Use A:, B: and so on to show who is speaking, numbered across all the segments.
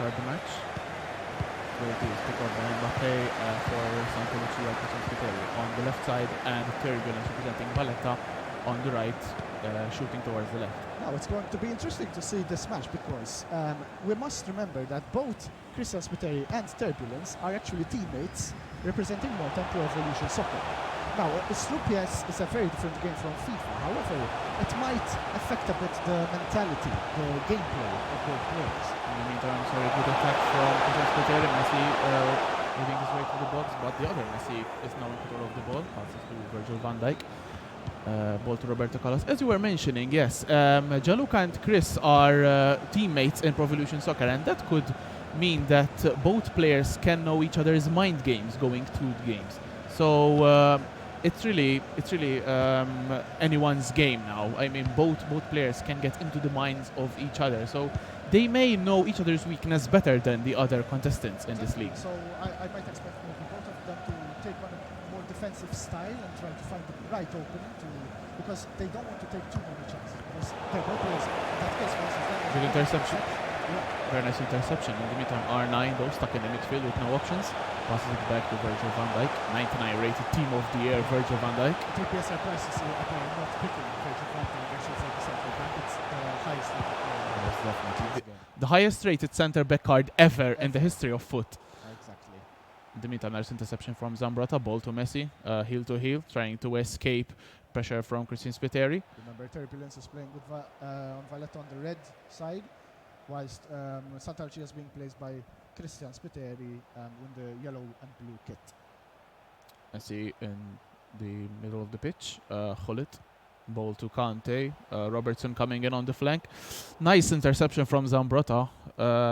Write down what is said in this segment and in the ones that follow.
A: start the match. So it is pick up by Mbappé for Santa Lucia on the left side, and Turbulence representing Valletta on the right, shooting towards the left.
B: Now it's going to be interesting to see this match because we must remember that both Christian Spiteri and Turbulence are actually teammates representing Malta in Pro Evolution Soccer. Now, Slupias is a very different game from FIFA. However, it might affect a bit the mentality, the gameplay of both players.
A: In the meantime, sorry, good attack from Christian Spiteri. Messi moving his way to the box, but the other Messi is now in control of the ball. Passes to Virgil van Dijk. Ball to Roberto Carlos. As you were mentioning, yes, Gianluca and Chris are teammates in Pro Evolution Soccer, and that could mean that both players can know each other's mind games going through the games. So it's really anyone's game now. I mean, both players can get into the minds of each other. So they may know each other's weakness better than the other contestants in this league.
B: So I might expect maybe both of them to take on a more defensive style and try to find the right opening because they don't want to take too many chances. Because they're both players. In that case, for instance,
A: good interception.
B: Yeah.
A: Very nice interception. In the meantime, R9 though stuck in the midfield with no options. Passes it back to Virgil van Dijk. 99 rated team of the year, Virgil van Dijk.
B: It would be a surprise to see a player not picking Virgil van Dijk actually for the central back. It's the highest rated player.
A: Yes, definitely. The highest rated centre back card ever in the history of foot.
B: Exactly.
A: In the meantime, there's interception from Zambrotta. Ball to Messi. Heel to heel, trying to escape pressure from Christian Spiteri.
B: Remember, Turbulence is playing with on Valletta on the red side, whilst Santa Lucia is being placed by Christian Spiteri in the yellow and blue kit.
A: Messi in the middle of the pitch. Gullit. Ball to Kante. Robertson coming in on the flank. Nice interception from Zambrotta.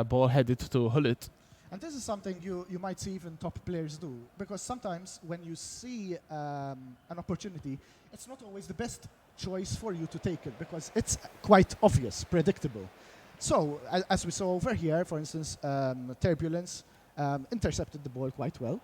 A: Ball headed to Gullit.
B: And this is something you might see even top players do, because sometimes when you see an opportunity, it's not always the best choice for you to take it because it's quite obvious, predictable. So, as we saw over here, for instance, Turbulence intercepted the ball quite well.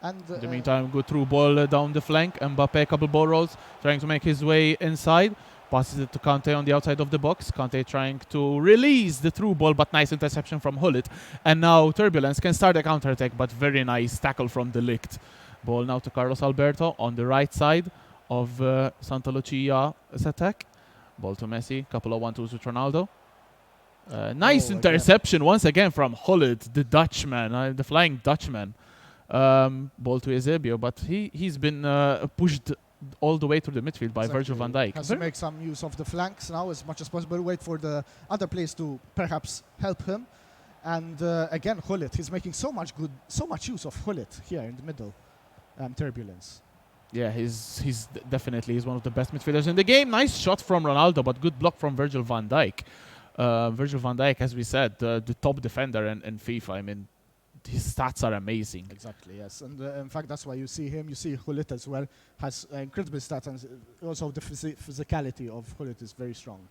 B: And
A: in the meantime, good through ball down the flank. Mbappé, couple ball rolls, trying to make his way inside. Passes it to Kante on the outside of the box. Kante trying to release the through ball, but nice interception from Gullit. And now Turbulence can start a counter-attack, but very nice tackle from De Ligt. Ball now to Carlos Alberto on the right side of Santa Lucia's attack. Ball to Messi. Couple of 1-2s with Ronaldo. Nice interception once again from Gullit, the Dutchman, the Flying Dutchman. Ball to Eusebio, but he's been pushed all the way to the midfield by Virgil van Dijk.
B: Has to make some use of the flanks now as much as possible. Wait for the other players to perhaps help him. And again, Gullit, he's making so much use of Gullit here in the middle. Turbulence.
A: Yeah, he's definitely one of the best midfielders in the game. Nice shot from Ronaldo, but good block from Virgil van Dijk. Virgil van Dijk, as we said, the top defender in FIFA. I mean, his stats are amazing.
B: Exactly, yes. And in fact, that's why you see him. You see Gullit as well has incredible stats, and also the physicality of Gullit is very strong.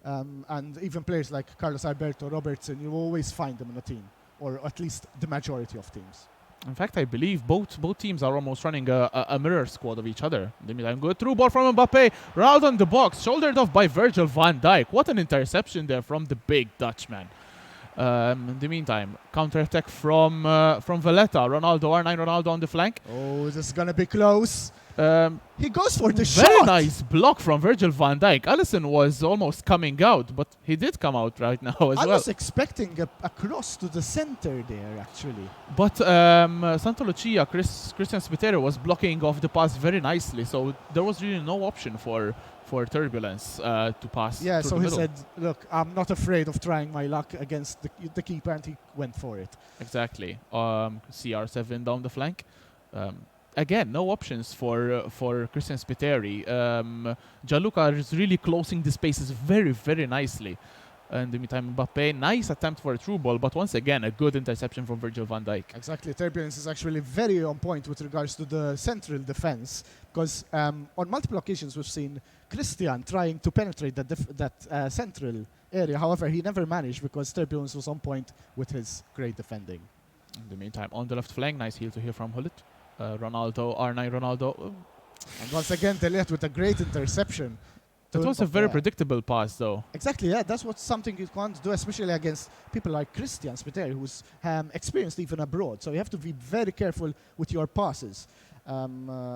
B: And even players like Carlos Alberto, Robertson, you always find them in a team, or at least the majority of teams.
A: In fact, I believe both teams are almost running a mirror squad of each other. In the meantime, good through ball from Mbappé. Ronaldo in the box, shouldered off by Virgil van Dijk. What an interception there from the big Dutchman. In the meantime, counter-attack from Valletta. Ronaldo, R9 Ronaldo on the flank.
B: Oh, this is going to be close. He goes for the
A: very
B: shot.
A: Very nice block from Virgil van Dijk. Alisson was almost coming out, but he did come out right now as well.
B: I was expecting a cross to the center there, actually.
A: But Santa Lucia, Christian Spiteri was blocking off the pass very nicely, so there was really no option for Turbulence to pass.
B: Yeah, so he
A: middle.
B: said, look, I'm not afraid of trying my luck against the keeper, and he went for it.
A: Exactly. CR7 down the flank. Again, no options for Christian Spiteri. Gianluca is really closing the spaces very, very nicely. In the meantime, Mbappé, nice attempt for a through ball, but once again, a good interception from Virgil van Dijk.
B: Exactly. Turbulence is actually very on point with regards to the central defense, because on multiple occasions we've seen Christian trying to penetrate that central area. However, he never managed because Turbulence was on point with his great defending.
A: In the meantime, on the left flank, nice heel to heel from Gullit. Ronaldo, R9 Ronaldo.
B: And once again, De Ligt with a great interception.
A: It was a
B: Mbappe,
A: very
B: yeah.
A: predictable pass, though.
B: Exactly, yeah. That's what something you can't do, especially against people like Christian Spiteri, who's experienced even abroad. So you have to be very careful with your passes.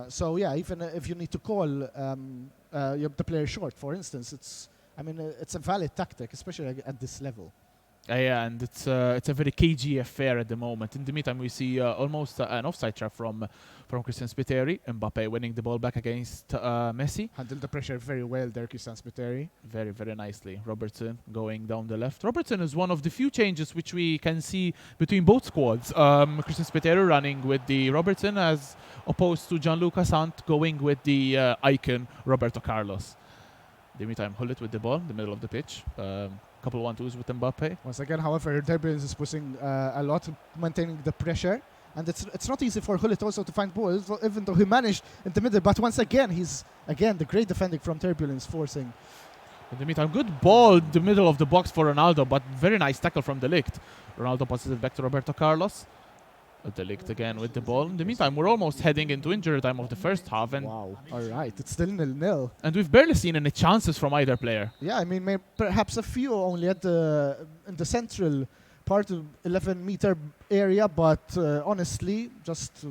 B: So yeah, even if you need to call the player short, for instance, it's a valid tactic, especially at this level.
A: Yeah, and it's a very cagey affair at the moment. In the meantime, we see almost an offside trap from Christian Spiteri. Mbappe winning the ball back against Messi.
B: Handled the pressure very well there, Christian Spiteri.
A: Very, very nicely. Robertson going down the left. Robertson is one of the few changes which we can see between both squads. Christian Spiteri running with the Robertson as opposed to Gianluca Sant going with the icon Roberto Carlos. In the meantime, Hullet with the ball in the middle of the pitch. Couple 1-2s with Mbappe.
B: Once again, however, Turbulence is pushing a lot, maintaining the pressure. And it's not easy for Hullet also to find balls, even though he managed in the middle. But once again, he's, the great defending from Turbulence forcing.
A: In the meantime, good ball in the middle of the box for Ronaldo, but very nice tackle from De Ligt. Ronaldo passes it back to Roberto Carlos. De Ligt again with the ball. In the meantime, we're almost heading into injury time of the first half. And
B: wow. All right. It's still 0-0.
A: And we've barely seen any chances from either player.
B: Yeah, I mean, perhaps a few only in the central part of 11-meter area, but honestly, just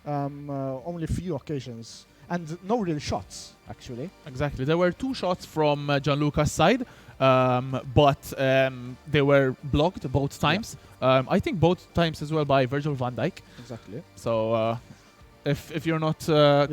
B: only a few occasions. And no real shots, actually.
A: Exactly. There were 2 shots from Gianluca's side, but they were blocked both times. Yeah. I think both times as well by Virgil van Dijk.
B: Exactly.
A: So if you're not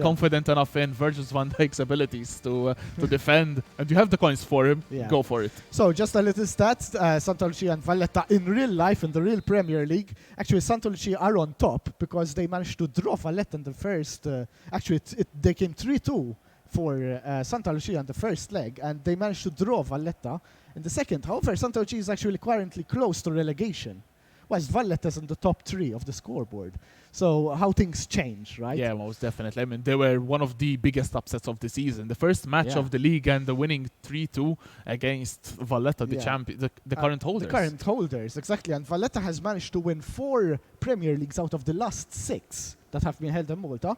A: confident enough in Virgil van Dijk's abilities to defend, and you have the coins for him, go for it.
B: So just a little stats. Santa Lucia and Valletta in real life, in the real Premier League, actually Santa Lucia are on top because they managed to draw Valletta in the first. They came 3-2 for Santa Lucia in the first leg, and they managed to draw Valletta in the second. However, Santa Lucia is actually currently close to relegation, whilst Valletta is in the top 3 of the scoreboard. So how things change, right?
A: Yeah, most definitely. I mean, they were one of the biggest upsets of the season. The first match of the league and the winning 3-2 against Valletta, the champion, the current holders.
B: The current holders, exactly. And Valletta has managed to win 4 Premier Leagues out of the last 6 that have been held in Malta.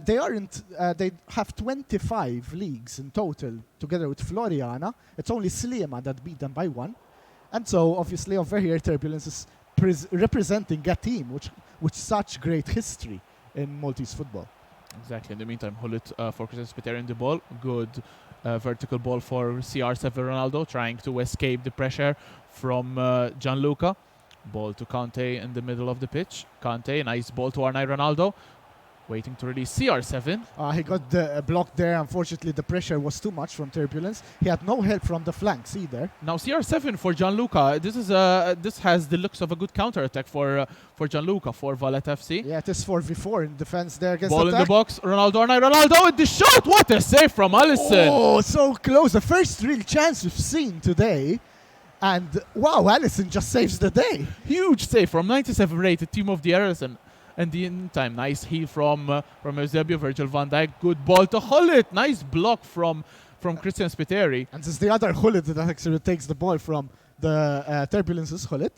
B: They have 25 leagues in total, together with Floriana. It's only Slema that beat them by 1. And so, obviously, over here, Turbulence is representing a team with such great history in Maltese football.
A: Exactly. In the meantime, Hullet for Christian Spiteri in the ball. Good vertical ball for CR7 Ronaldo, trying to escape the pressure from Gianluca. Ball to Kante in the middle of the pitch. Kante, nice ball to Arnai Ronaldo. Waiting to release CR7.
B: He got the block there. Unfortunately, the pressure was too much from Turbulence. He had no help from the flanks either.
A: Now CR7 for Gianluca. This has the looks of a good counter-attack for Gianluca, for Valletta FC.
B: Yeah, it is 4v4 in defense there against
A: ball in the box. Ronaldo, Arnai Ronaldo with the shot. What a save from Alisson.
B: Oh, so close. The first real chance we've seen today. And wow, Alisson just saves the day.
A: Huge save from 97 rated team of the Alisson. And the meantime, nice heel from Eusebio, Virgil van Dijk. Good ball to Hullet. Nice block from Christian Spiteri.
B: And this is the other Hullet that actually takes the ball from the Turbulence's Hullet.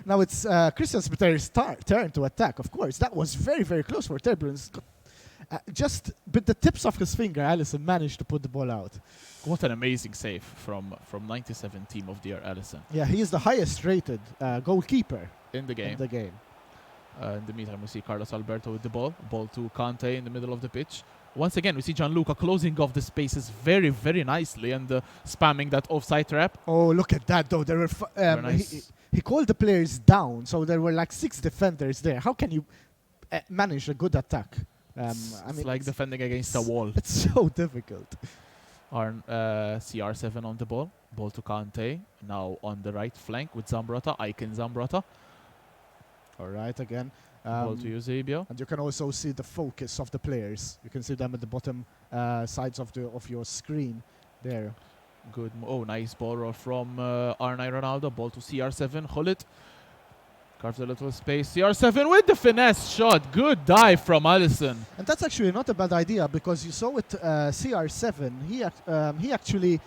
B: Now it's Christian Spiteri's turn to attack, of course. That was very, very close for Turbulence. Just with the tips of his finger, Alisson managed to put the ball out.
A: What an amazing save from 97 team of the year, Alisson.
B: Yeah, he is the highest rated goalkeeper
A: in the game. In the meantime, we see Carlos Alberto with the ball. Ball to Kante in the middle of the pitch. Once again, we see Gianluca closing off the spaces very, very nicely and spamming that offside trap.
B: Oh, look at that, though. There were
A: nice.
B: he called the players down, so there were like 6 defenders there. How can you manage a good attack?
A: It's like defending against a wall.
B: It's so difficult.
A: CR7 on the ball. Ball to Kante. Now on the right flank with Zambrotta. Icon Zambrotta.
B: All right, again.
A: Ball to Eusebio.
B: And you can also see the focus of the players. You can see them at the bottom sides of your screen there.
A: Good. Oh, nice ball roll from Arnai Ronaldo. Ball to CR7. Hullet. Carves a little space. CR7 with the finesse shot. Good dive from Alisson.
B: And that's actually not a bad idea because you saw with CR7, he actually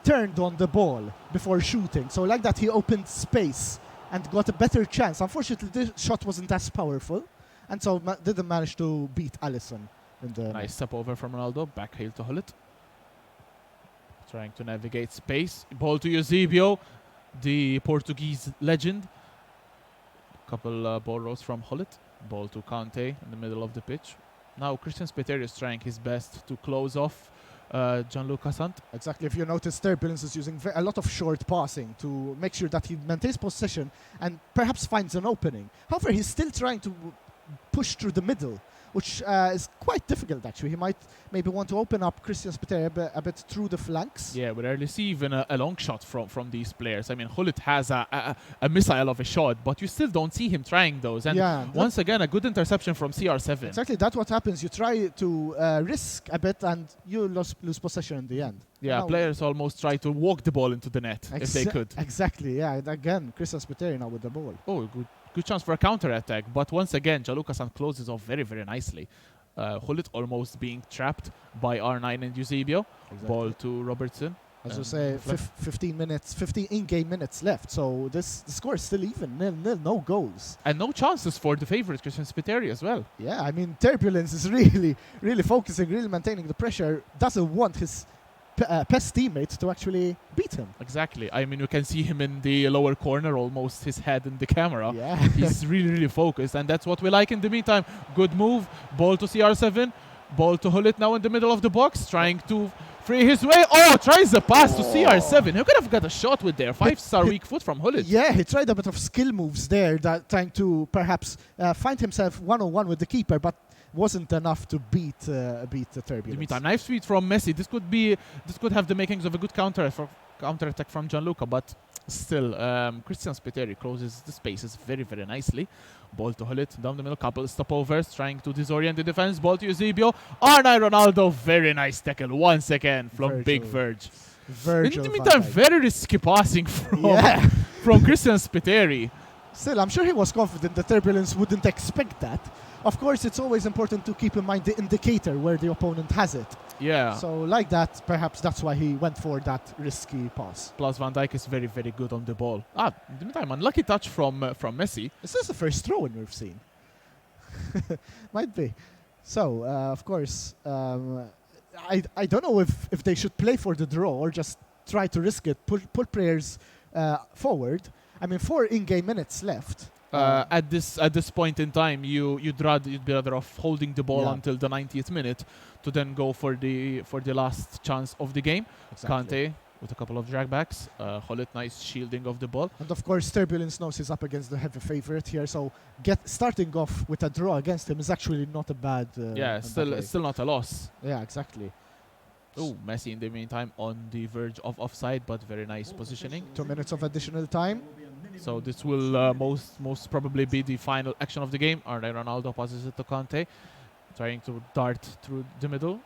B: turned on the ball before shooting. So like that, he opened space and got a better chance. Unfortunately, this shot wasn't as powerful, and so didn't manage to beat Alisson.
A: Nice step over from Ronaldo. Back heel to Hullet. trying to navigate space. Ball to Eusebio, the Portuguese legend. Couple ball rolls from Hullet. Ball to Kante in the middle of the pitch. Now Christian Spiteri is trying his best to close off Gianluca Sant.
B: Exactly. If you notice, Turbulence is using a lot of short passing to make sure that he maintains possession and perhaps finds an opening. However, he's still trying to push through the middle, which is quite difficult, actually. He might maybe want to open up Christian Spiteri a bit through the flanks.
A: Yeah, we rarely see even a long shot from these players. I mean, Hullet has a missile of a shot, but you still don't see him trying those. And once again, a good interception from CR7.
B: Exactly, that's what happens. You try to risk a bit and you lose possession in the end.
A: Yeah, players almost try to walk the ball into the net if they could.
B: Exactly, yeah. And again, Christian Spiteri now with the ball.
A: Oh, good chance for a counter-attack. But once again, Gianluca Sant closes off very, very nicely. Hullet almost being trapped by R9 and Eusebio. Exactly. Ball to Robertson.
B: As you say, 15 in-game minutes left. So the score is still even, 0-0, no goals.
A: And no chances for the favourite, Christian Spiteri, as well.
B: Yeah, I mean, Turbulence is really, really focusing, really maintaining the pressure. Doesn't want his best teammate to actually beat him.
A: Exactly. I mean, you can see him in the lower corner, almost his head in the camera.
B: Yeah.
A: He's really, really focused, and that's what we like in the meantime. Good move. Ball to CR7. Ball to Hullet now in the middle of the box, trying to free his way. Oh, tries the pass to CR7. Who could have got a shot with there? 5-star weak foot from Hullet.
B: Yeah, he tried a bit of skill moves there, trying to perhaps find himself one-on-one with the keeper, but wasn't enough to beat the Turbulence.
A: In the meantime, nice feed from Messi. This could have the makings of a good counter-attack from Gianluca, but still, Christian Spiteri closes the spaces very, very nicely. Ball to Hullet, down the middle, couple stopovers, trying to disorient the defense. Ball to Eusebio. R9 Ronaldo, very nice tackle once again from Big Verge. In the meantime, very risky passing from Christian Spiteri.
B: Still, I'm sure he was confident the Turbulence wouldn't expect that. Of course, it's always important to keep in mind the indicator where the opponent has it.
A: Yeah.
B: So like that, perhaps that's why he went for that risky pass.
A: Plus, Van Dijk is very, very good on the ball. In the meantime, unlucky touch from Messi.
B: Is this the first throw-in we've seen? Might be. So, of course, I don't know if they should play for the draw or just try to risk it, put players forward. I mean, 4 in-game minutes left.
A: At this point in time, you'd be rather off holding the ball until the 90th minute to then go for the last chance of the game. Exactly. Kante with a couple of dragbacks. Hullet, nice shielding of the ball.
B: And of course, Turbulence knows he's up against the heavy favorite here, so starting off with a draw against him is actually not a bad.
A: Still not a loss.
B: Yeah, exactly.
A: Oh, Messi in the meantime on the verge of offside, but very nice positioning.
B: 2 minutes of additional time.
A: So this will most probably be the final action of the game. R9 Ronaldo passes it to Kante, trying to dart through the middle.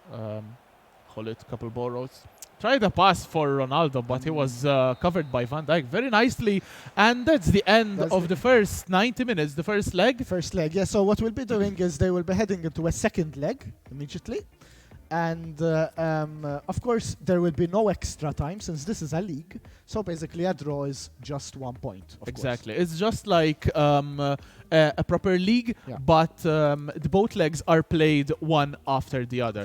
A: Hullet, couple ball rolls. Tried a pass for Ronaldo, but he was covered by Van Dijk very nicely. And that's the end of the first 90 minutes, the first leg.
B: First leg, yeah. So what we'll be doing is they will be heading into a second leg immediately. And of course, there will be no extra time since this is a league. So basically, a draw is just 1 point.
A: Exactly. It's just like a proper league, but the both legs are played one after the other.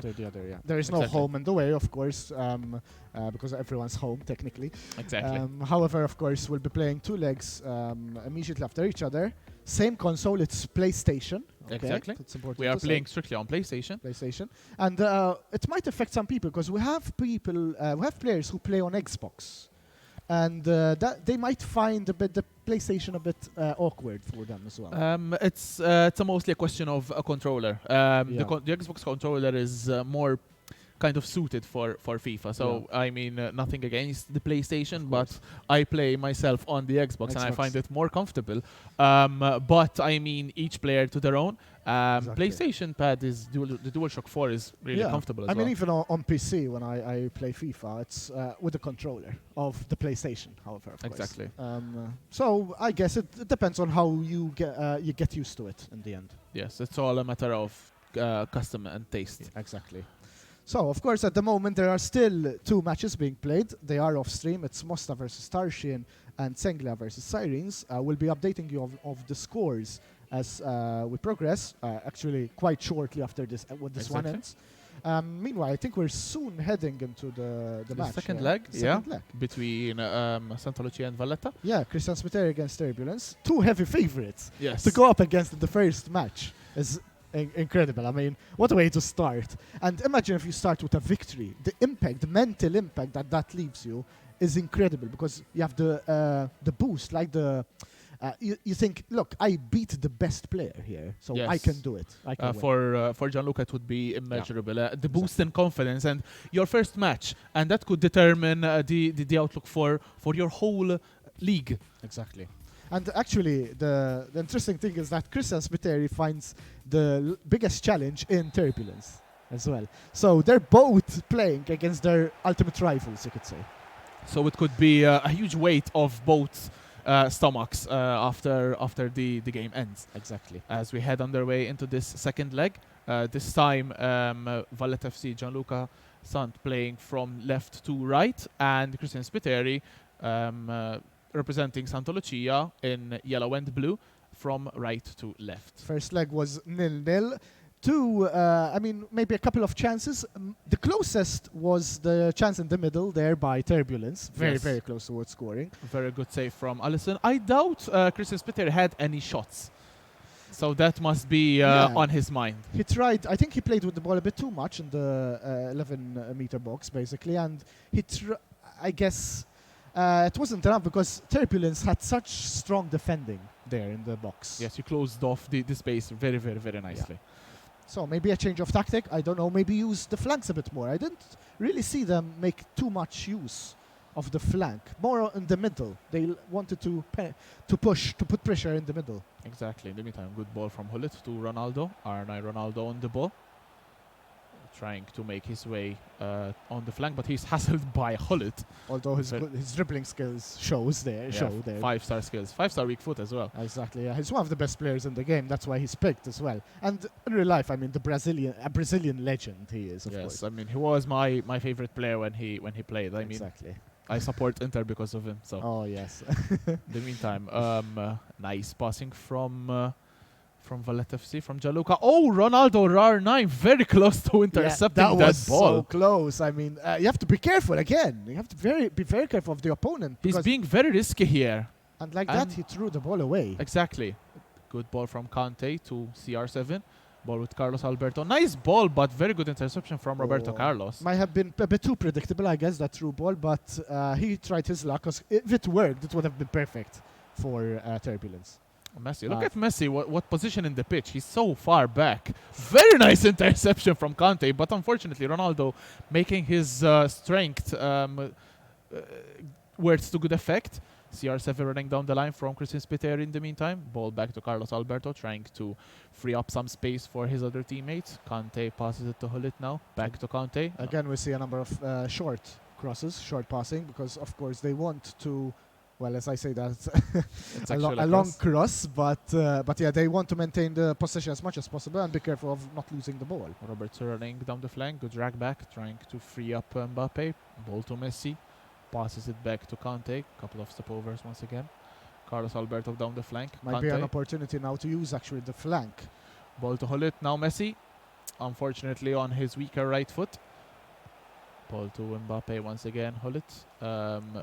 B: There is no home and away, of course, because everyone's home, technically.
A: Exactly.
B: However, of course, we'll be playing 2 legs immediately after each other. Same console, it's PlayStation. Okay,
A: exactly.
B: that's important.
A: We are playing strictly on PlayStation.
B: And it might affect some people because we have players who play on Xbox. And that they might find the PlayStation a bit awkward for them as well.
A: It's mostly a question of a controller. The Xbox controller is more kind of suited for FIFA. So I mean, nothing against the PlayStation, but I play myself on the Xbox and I find it more comfortable. But I mean, each player to their own. PlayStation pad is the DualShock 4 is really comfortable as well.
B: I mean, even on PC when I play FIFA, it's with the controller of the PlayStation. However, of course. So I guess it depends on how you get used to it in the end.
A: Yes, it's all a matter of custom and taste.
B: Yeah, exactly. So, of course, at the moment, there are still 2 matches being played. They are off-stream. It's Mosta versus Tarshian and Senglia versus Sirens. We'll be updating you of the scores as we progress, actually quite shortly after this when this one ends. Meanwhile, I think we're soon heading into the match.
A: second
B: here.
A: leg,
B: Second leg.
A: between Santa Lucia and Valletta.
B: Yeah, Christian Spiteri against Turbulence. Two heavy favorites.
A: Yes.
B: To go up against in the first match is incredible. I mean, what a way to start. And imagine if you start with a victory. The impact, the mental impact that leaves you is incredible, because you have the boost, like you think, look, I beat the best player here, so I
A: Yes.
B: can do it. I can win.
A: For Gianluca, it would be immeasurable. The boost in confidence and your first match, and that could determine the outlook for your whole league.
B: Exactly. And actually, the interesting thing is that Christian Spiteri finds the biggest challenge in Turbulence as well. So they're both playing against their ultimate rivals, you could say.
A: So it could be a huge weight of both stomachs after the game ends.
B: Exactly.
A: As we head underway into this second leg, this time Valletta FC Gianluca Sant playing from left to right, and Christian Spiteri representing Santa Lucia in yellow and blue from right to left.
B: First leg was 0-0. Two, I mean, maybe a couple of chances. The closest was the chance in the middle there by Turbulence. Very,
A: Yes.
B: very close towards scoring.
A: Very good save from Allison. I doubt Christian Spiteri had any shots. So that must be
B: Yeah.
A: on his mind.
B: He tried, I think he played with the ball a bit too much in the 11-meter box, basically. And I guess it wasn't enough, because Turbulence had such strong defending there in the box.
A: Yes, you closed off the space very, very, very nicely.
B: So maybe a change of tactic. I don't know. Maybe use the flanks a bit more. I didn't really see them make too much use of the flank. More in the middle. They wanted to push, to put pressure in the middle.
A: Exactly. In the meantime, good ball from Hullet to Ronaldo. R9 Ronaldo on the ball. Trying to make his way on the flank, but he's hassled by Hullet.
B: Although his dribbling skills show there.
A: 5-star skills. 5-star weak foot as well.
B: Exactly. Yeah. He's one of the best players in the game. That's why he's picked as well. And in real life, I mean, a Brazilian legend he is, of course.
A: Yes, I mean, he was my favorite player when he played. I mean,
B: Exactly.
A: I support Inter because of him. So
B: Oh, yes.
A: in the meantime, nice passing from Valletta FC, from Gianluca. Oh, Ronaldo R9 very close to intercepting
B: that was
A: ball.
B: so close. I mean, you have to be careful again. You have to be very careful of the opponent.
A: He's
B: because-
A: being very risky here.
B: and like
A: and-
B: that, he threw the ball away.
A: Exactly. Good ball from Conte to CR7. Ball with Carlos Alberto. Nice ball, but very good interception from Roberto
B: Oh.
A: Carlos.
B: Might have been a bit too predictable, I guess, that through ball, but he tried his luck, because if it worked, it would have been perfect for Turbulence.
A: Messi. Look at Messi. What position in the pitch? He's so far back. Very nice interception from Conte, but unfortunately, Ronaldo making his strength words to good effect. CR7 running down the line from Christian Spiteri in the meantime. Ball back to Carlos Alberto, trying to free up some space for his other teammates. Conte passes it to Hullet now. Back to Conte.
B: Again, we see a number of short crosses, short passing, because, of course, they want to, well, as I say, that's
A: It's
B: a
A: actually
B: long cross, but yeah, they want to maintain the possession as much as possible and be careful of not losing the ball.
A: Robertson running down the flank. Good drag back, trying to free up Mbappe. Ball to Messi. Passes it back to Conte. Couple of stopovers once again. Carlos Alberto down the flank.
B: Might be an
A: Conte.
B: opportunity now to use actually the flank.
A: Ball to Hullet. Now Messi. Unfortunately on his weaker right foot. Ball to Mbappe once again. Hullet.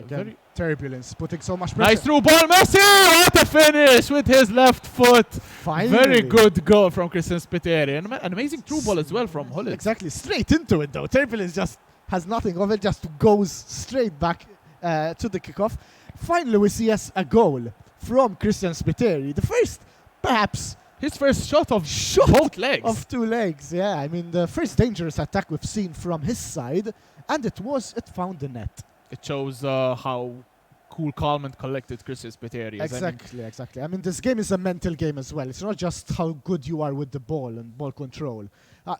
B: Again, Turbulence putting so much pressure.
A: Nice through ball. Messi! What a finish with his left foot.
B: Finally.
A: Very good goal from Christian Spiteri. And an amazing through ball as well from Hullet.
B: Exactly, straight into it though. Turbulence just has nothing of it, just goes straight back to the kickoff. Finally, we see a goal from Christian Spiteri. The first, perhaps,
A: His first shot of both legs.
B: of two legs. Yeah, I mean, the first dangerous attack we've seen from his side, and it found the net.
A: It shows how cool, calm, and collected Christian Spiteri is.
B: Exactly. I mean, this game is a mental game as well. It's not just how good you are with the ball and ball control.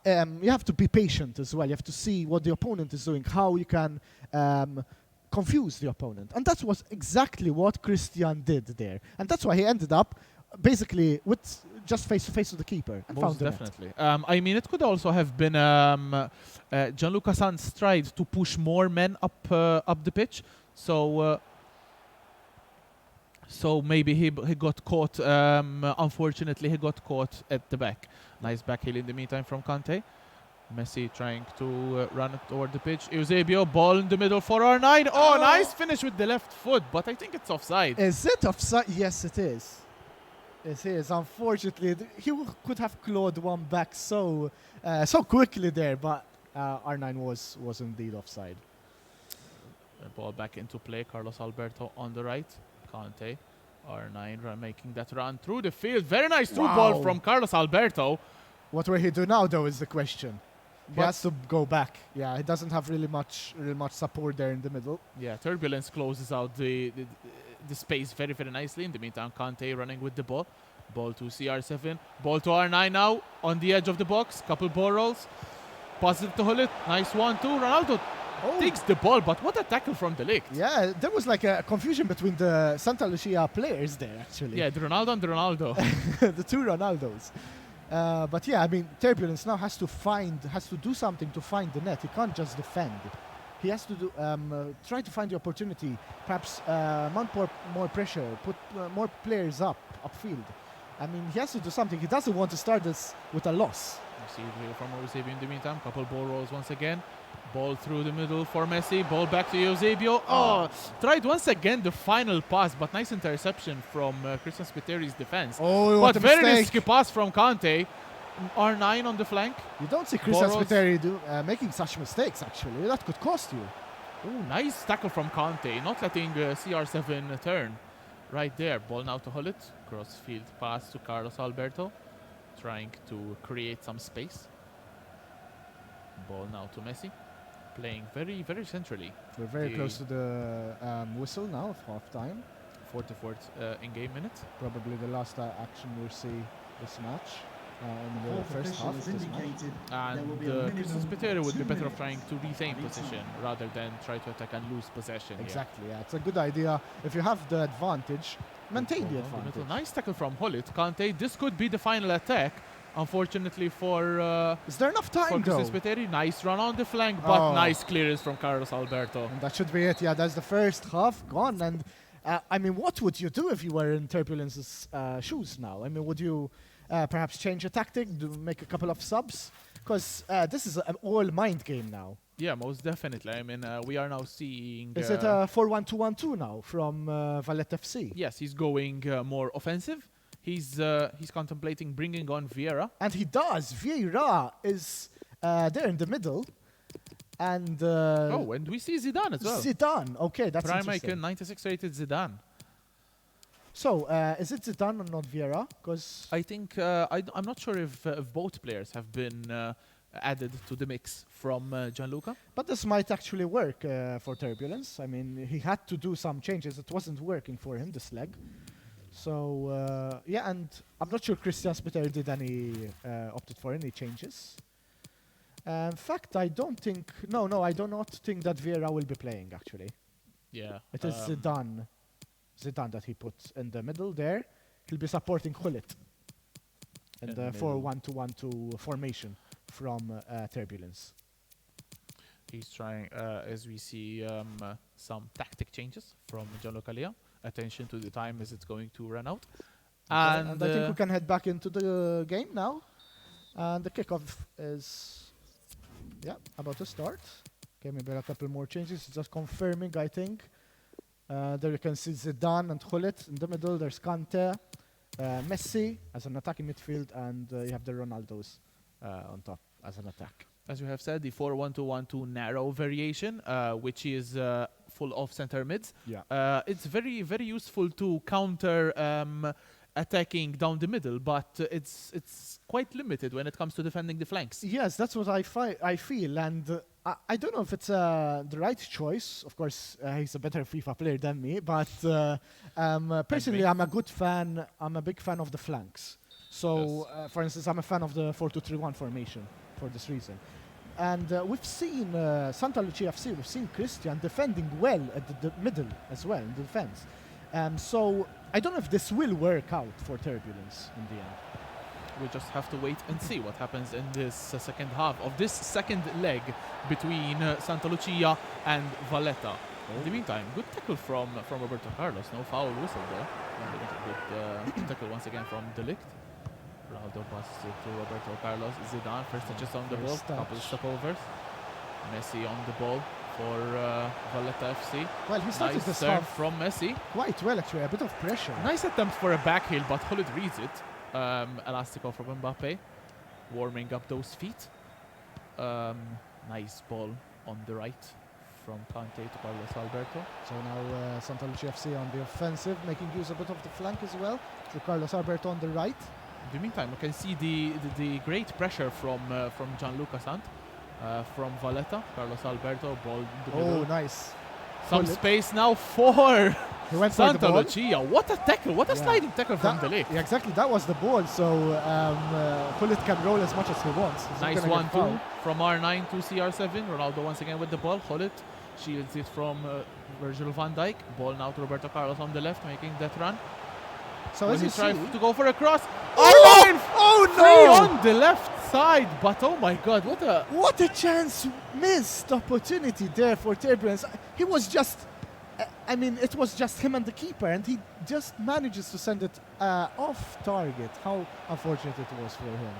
B: You have to be patient as well. You have to see what the opponent is doing, how you can confuse the opponent. And that was exactly what Christian did there. And that's why he ended up basically with just face-to-face with the keeper. And
A: Most
B: found the net.
A: definitely. I mean, it could also have been Gianluca San's tried to push more men up the pitch. So maybe he got caught. Unfortunately, he got caught at the back. Nice back heel in the meantime from Conte. Messi trying to run it toward the pitch. Eusebio, ball in the middle for R9. Oh, nice finish with the left foot, but I think it's offside.
B: Is it offside? Yes, it is. It is. Unfortunately, he could have clawed one back so quickly there, but R9 was indeed offside.
A: The ball back into play. Carlos Alberto on the right. Conte. R9 making that run through the field. Very nice through ball from Carlos Alberto.
B: What will he do now, though, is the question. He
A: But-
B: has to go back. Yeah, he doesn't have really much support there in the middle.
A: Yeah, Turbulence closes out the space very, very nicely. In the meantime, Conte running with the ball. Ball to CR7. Ball to R9 now on the edge of the box. Couple ball rolls. Passes it to Hullet. Nice 1-2. Ronaldo takes the ball, but what a tackle from De Ligt.
B: Yeah, there was like a confusion between the Santa Lucia players there, actually.
A: Yeah, the Ronaldo and the Ronaldo.
B: The two Ronaldos. But yeah, I mean, Turbulence now has to do something to find the net. He can't just defend. He has to do try to find the opportunity, perhaps mount more pressure, put more players upfield. I mean, he has to do something. He doesn't want to start this with a loss.
A: You see it here from Eusebio in the meantime. Couple ball rolls once again. Ball through the middle for Messi. Ball back to Eusebio. Oh, tried once again the final pass, but nice interception from Christian Spiteri's defense.
B: Oh,
A: But very risky pass from Conte. R9 on the flank.
B: You don't see Christian
A: Borrows.
B: Spiteri making such mistakes, actually. That could cost you.
A: Oh, nice tackle from Conte. Not letting CR7 turn. Right there. Ball now to Hullet. Crossfield pass to Carlos Alberto. Trying to create some space. Ball now to Messi. Playing very, very centrally.
B: We're very close to the whistle now of half-time.
A: 44th in-game minute.
B: Probably the last action we'll see this match in the first half of this match.
A: And Christian Spiteri would be better off trying to retain position rather than try to attack and lose possession.
B: Exactly, yeah. It's a good idea. If you have the advantage, maintain the
A: Ball down
B: advantage.
A: Nice tackle from Hullet. Conte, this could be the final attack. Unfortunately for
B: Is there enough time, though?
A: Christian Spiteri, nice run on the flank, but
B: Oh.
A: nice clearance from Carlos Alberto.
B: And that should be it. Yeah, that's the first half gone. And I mean, what would you do if you were in Turbulence's shoes now? I mean, would you perhaps change a tactic, make a couple of subs? Because this is an all mind game now.
A: Yeah, most definitely. I mean, we are now seeing...
B: Is it a 4-1-2-1-2 now from Valletta FC?
A: Yes, he's going more offensive. He's contemplating bringing on Vieira.
B: And he does. Vieira is there in the middle. And
A: Oh, and we see Zidane as well.
B: Zidane. Okay, that's
A: Prime
B: interesting.
A: icon, 96 rated Zidane.
B: So, is it Zidane or not Vieira? Because
A: I think I'm not sure if both players have been added to the mix from Gianluca.
B: but this might actually work for Turbulence. I mean, he had to do some changes. It wasn't working for him this leg. So yeah, and I'm not sure Christian Spiteri did any opted for any changes. In fact, I don't think. No, I do not think that Vieira will be playing. Actually,
A: Yeah.
B: it is Zidane that he put in the middle there. He'll be supporting Hullet in
A: In
B: the
A: the middle.
B: 4-1-2-1-2 formation from Turbulence.
A: He's trying, as we see, some tactic changes from Gianluca Lea. Attention to the time as it's going to run out.
B: And I think we can head back into the game now. And the kickoff is, about to start. Okay, maybe a couple more changes. Just confirming, I think. There you can see Zidane and Hullet in the middle. There's Kante, Messi as an attacking midfield, and you have the Ronaldos on top as an attack.
A: As you have said, the 4-1-2-1-2 narrow variation, which is full of center mids.
B: Yeah.
A: It's very, very useful to counter attacking down the middle, but it's quite limited when it comes to defending the flanks.
B: Yes, that's what I feel, and I don't know if it's the right choice. Of course, he's a better FIFA player than me, but personally, I'm a big fan of the flanks. So, for instance, I'm a fan of the 4-2-3-1 formation for this reason. And we've seen Santa Lucia FC, we've seen Christian defending well at the middle as well, in the defense. So, I don't know if this will work out for Turbulence in the end.
A: We just have to wait and see what happens in this second half of this second leg between Santa Lucia and Valletta. In the meantime, good tackle from Roberto Carlos. No foul whistle there. And good tackle once again from De Ligt. Ronaldo passes it to Roberto Carlos. Zidane first touches on the ball,
B: First touch.
A: couple of stopovers. Messi on the ball for Valletta FC.
B: Well, he started
A: Nice
B: this
A: turn
B: half
A: from Messi.
B: quite well, actually. A bit of pressure.
A: Nice attempt for a back heel, but Hullet reads it. Elastico from Mbappe, warming up those feet. Nice ball on the right from Kante to Carlos Alberto.
B: So now Santa Lucia FC on the offensive, making use a bit of the flank as well. To Carlos Alberto on the right.
A: In the meantime, we can see the great pressure from Gianluca Sant, from Valletta. Carlos Alberto, ball in the middle.
B: Oh, nice.
A: Some
B: Hullet.
A: space now for
B: He went for the
A: Santa
B: ball.
A: Lucia. What a tackle! What a
B: Yeah.
A: sliding tackle from
B: That-
A: the left.
B: Yeah, exactly. That was the ball. So Hullet can roll as much as he wants. He's not
A: Nice
B: gonna get
A: 1-2
B: fouled.
A: from R9 to CR7. Ronaldo once again with the ball. Hullet shields it from Virgil van Dijk. Ball now to Roberto Carlos on the left, making that run.
B: So
A: When
B: as
A: he
B: you see,
A: tries to go for a cross.
B: Oh!
A: R9
B: Oh
A: free
B: no!
A: on the left side, but oh my god,
B: What a chance, missed opportunity there for Turbulence. He was just, I mean, it was just him and the keeper, and he just manages to send it off target. How unfortunate it was for him.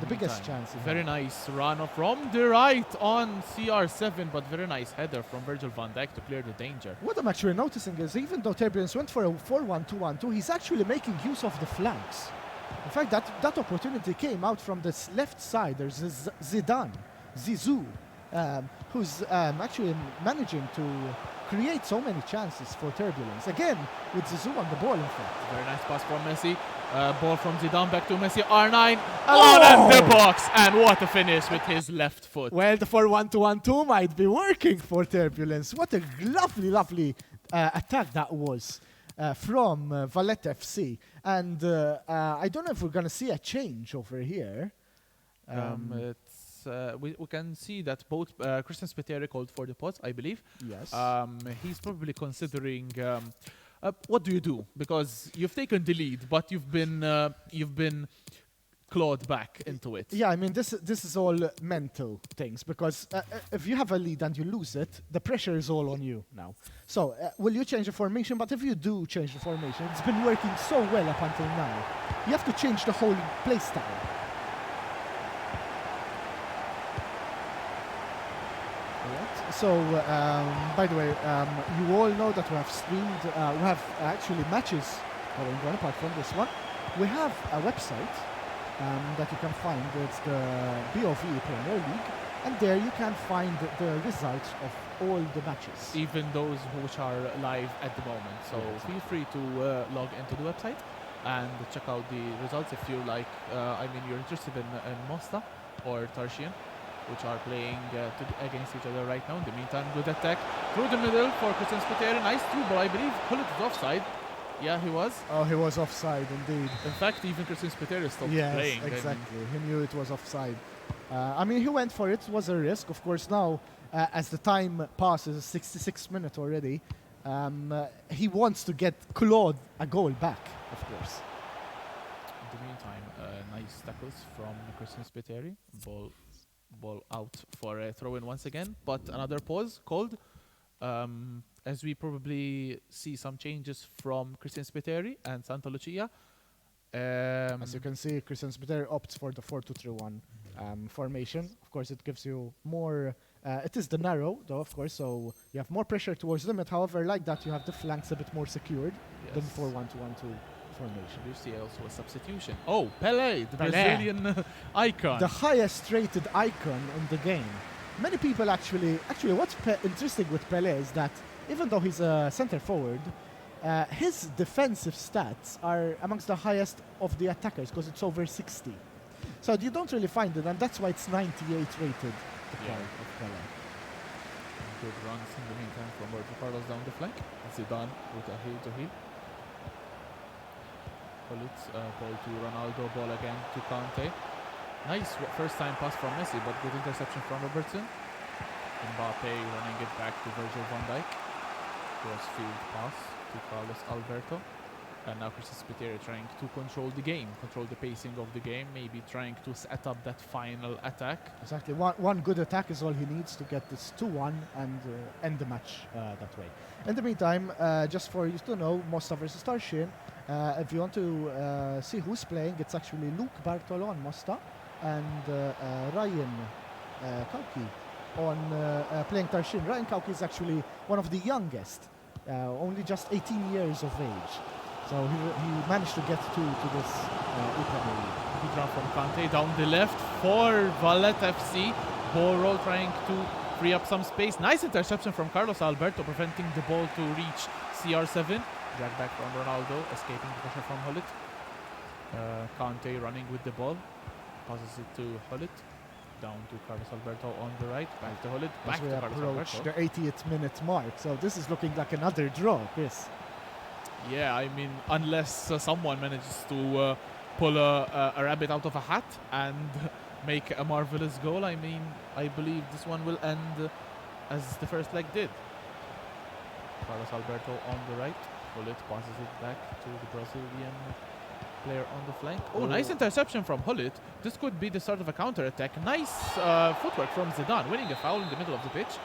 B: The biggest chance. he
A: Very
B: had.
A: nice run from the right on CR7, but very nice header from Virgil van Dijk to clear the danger.
B: What I'm actually noticing is even though Turbulence went for a 4-1-2-1-2, he's actually making use of the flanks. In fact, that opportunity came out from this left side. There's Zizou, who's actually managing to create so many chances for Turbulence. Again, with Zizou on the ball, in fact.
A: Very nice pass from Messi. Ball from Zidane back to Messi. R9 alone in the box. And what a finish with his left foot.
B: Well, the 4-1-2-1-2 might be working for Turbulence. What a lovely attack that was from Valletta FC. And I don't know if we're going to see a change over here.
A: We can see that both Christian Spiteri called for the pause, I believe.
B: Yes.
A: He's probably considering what do you do, because you've taken the lead, but you've been clawed back into it.
B: Yeah, I mean, this is all mental things, because if you have a lead and you lose it, the pressure is all on you now. So, will you change the formation? But if you do change the formation, it's been working so well up until now. You have to change the whole play style. So, by the way, you all know that we have streamed, we have actually matches going on apart from this one. We have a website that you can find. It's the BOV Premier League, and there you can find the results of all the matches.
A: Even those which are live at the moment. So
B: Yeah,
A: feel free to log into the website and check out the results if you like. You're interested in Mosta or Tarshian, which are playing against each other right now. In the meantime, good attack through the middle for Christian Spiteri. Nice through ball, I believe. Hullet is offside. Yeah, he was.
B: Oh, he was offside indeed.
A: In fact, even Christian Spiteri stopped
B: Yes,
A: playing.
B: exactly. He knew it was offside. He went for it. It was a risk. Of course, now, as the time passes, 66 minutes already, he wants to get Claude a goal back, of course.
A: In the meantime, nice tackles from Christian Spiteri. Ball out for a throw-in once again, but another pause called. As we probably see some changes from Christian Spiteri and Santa Lucia.
B: As you can see, Christian Spiteri opts for the 4-2-3-1 formation. Of course, it gives you more. It is the narrow, though, of course, so you have more pressure towards limit. However, like that, you have the flanks a bit more secured than 4-1-2-1-2 formation.
A: You see also a substitution. Oh, Pelé, the
B: Pelé.
A: Brazilian icon.
B: The highest rated icon in the game. Many people actually what's interesting with Pelé is that even though he's a center forward, his defensive stats are amongst the highest of the attackers because it's over 60. So you don't really find it, and that's why it's 98 rated. The
A: Yeah.
B: card of Pelé.
A: Good runs in the meantime from Roberto Carlos down the flank. Zidane with a heel to heel. Ball to Ronaldo, ball again to Kante. Nice first time pass from Messi, but good interception from Robertson. Mbappe running it back to Virgil van Dijk. Crossfield pass to Carlos Alberto. And now Christian Spiteri trying to control the game, control the pacing of the game, maybe trying to set up that final attack.
B: Exactly. One good attack is all he needs to get this 2-1 and end the match that way. In the meantime, just for you to know, Mosta versus Tarshin, if you want to see who's playing, it's actually Luke Bartolo on Mosta and Ryan Kauki on playing Tarshin. Ryan Kauki is actually one of the youngest, only just 18 years of age. So he managed to get to this Premier League.
A: Good run from Kante down the left for Valletta FC. Ball roll trying to free up some space. Nice interception from Carlos Alberto, preventing the ball to reach CR7. Drag back from Ronaldo, escaping the pressure from Hullet. Kante running with the ball. Passes it to Hullet. Down to Carlos Alberto on the right. Back to Hullet. Back to Carlos
B: approach
A: Alberto.
B: the 80th minute mark. So this is looking like another draw, Chris.
A: Yeah, I mean, unless someone manages to pull a rabbit out of a hat and make a marvelous goal, I mean, I believe this one will end as the first leg did. Carlos Alberto on the right. Hullet passes it back to the Brazilian player on the flank. Oh, nice interception from Hullet. This could be the start of a counter-attack. Nice footwork from Zidane, winning a foul in the middle of the pitch.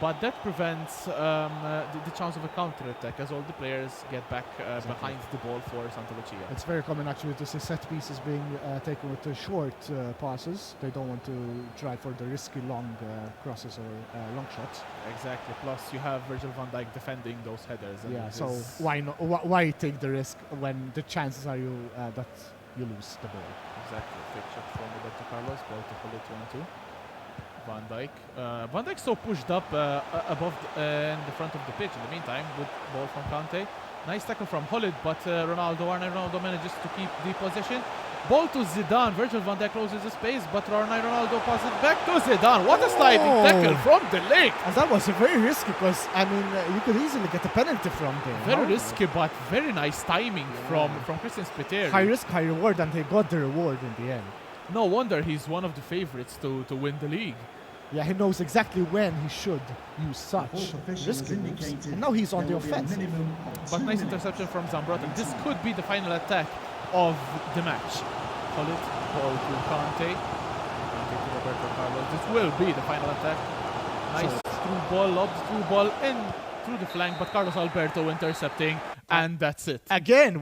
A: But that prevents the chance of a counter-attack as all the players get back behind the ball for Santa Lucia.
B: It's very common actually to see set pieces being taken with the short passes. They don't want to try for the risky long crosses or long shots.
A: Exactly. Plus, you have Virgil van Dijk defending those headers. And
B: Yeah. So why not? Why take the risk when the chances are that you lose the ball?
A: Exactly. Fake shot from Roberto Carlos. Ball to Hullet 1-2. Van Dijk. Van Dijk so pushed up above in the front of the pitch. In the meantime, good ball from Kante. Nice tackle from Hullet, but Ronaldo manages to keep the possession. Ball to Zidane. Virgil van Dijk closes the space, but Ronaldo passes it back to Zidane. What a sliding tackle from the leg!
B: And that was very risky because, I mean, you could easily get a penalty from there.
A: Very risky, but very nice timing from Christian Spiteri.
B: High risk, high reward, and he got the reward in the end.
A: No wonder he's one of the favorites to win the league.
B: Yeah, he knows exactly when he should use such risky moves. And now he's on the offensive.
A: But nice interception from Zambrotta. This could be the final attack of the match. Hullet, ball to Kante. Kante to Roberto Carlos. This will be the final attack. Nice through ball, lobbed through ball in through the flank, but Carlos Alberto intercepting, and that's it.
B: Again.